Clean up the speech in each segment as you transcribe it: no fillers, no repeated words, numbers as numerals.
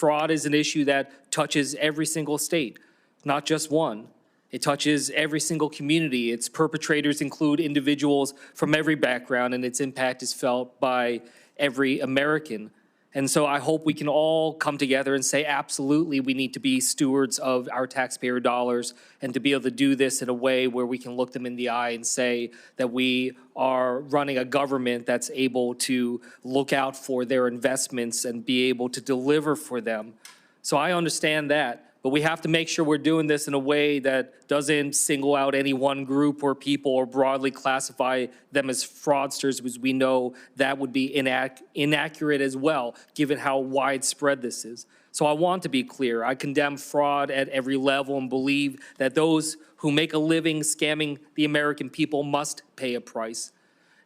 Fraud is an issue that touches every single state, not just one. It touches every single community. Its perpetrators include individuals from every background, and its impact is felt by every American. And so I hope we can all come together and say, absolutely, we need to be stewards of our taxpayer dollars, and to be able to do this in a way where we can look them in the eye and say that we are running a government that's able to look out for their investments and be able to deliver for them. So I understand that. But we have to make sure we're doing this in a way that doesn't single out any one group or people or broadly classify them as fraudsters, because we know that would be inaccurate as well, given how widespread this is. So I want to be clear. I condemn fraud at every level and believe that those who make a living scamming the American people must pay a price.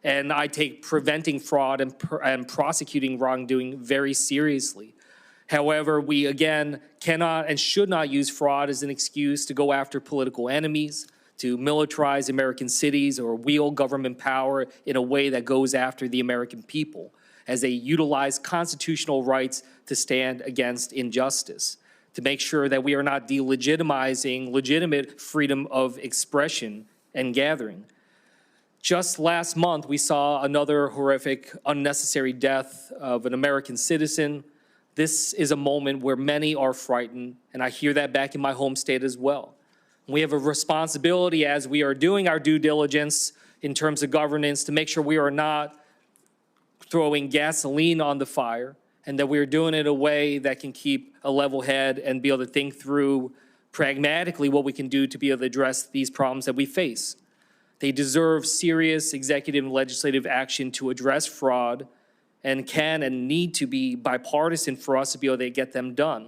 And I take preventing fraud and prosecuting wrongdoing very seriously. However, we, again, cannot and should not use fraud as an excuse to go after political enemies, to militarize American cities, or wield government power in a way that goes after the American people, as they utilize constitutional rights to stand against injustice, to make sure that we are not delegitimizing legitimate freedom of expression and gathering. Just last month, we saw another horrific, unnecessary death of an American citizen. This is a moment where many are frightened, and I hear that back in my home state as well. We have a responsibility as we are doing our due diligence in terms of governance to make sure we are not throwing gasoline on the fire, and that we are doing it in a way that can keep a level head and be able to think through pragmatically what we can do to be able to address these problems that we face. They deserve serious executive and legislative action to address fraud, and can and need to be bipartisan for us to be able to get them done.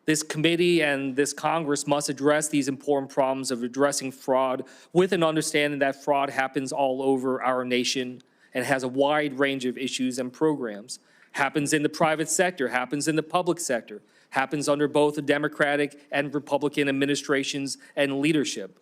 This committee and this Congress must address these important problems of addressing fraud with an understanding that fraud happens all over our nation and has a wide range of issues and programs. Happens in the private sector, happens in the public sector, happens under both the Democratic and Republican administrations and leadership.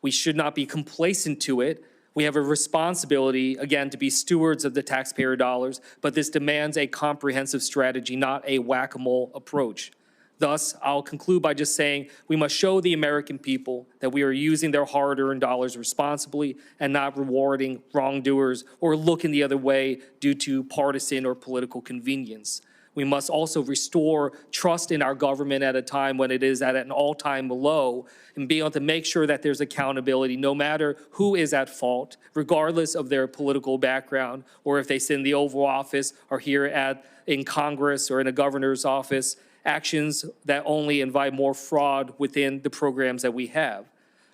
We should not be complacent to it. We have a responsibility, again, to be stewards of the taxpayer dollars, but this demands a comprehensive strategy, not a whack-a-mole approach. Thus, I'll conclude by just saying we must show the American people that we are using their hard-earned dollars responsibly and not rewarding wrongdoers or looking the other way due to partisan or political convenience. We must also restore trust in our government at a time when it is at an all-time low, and be able to make sure that there's accountability no matter who is at fault, regardless of their political background, or if they sit in the Oval Office or here in Congress or in a governor's office, actions that only invite more fraud within the programs that we have.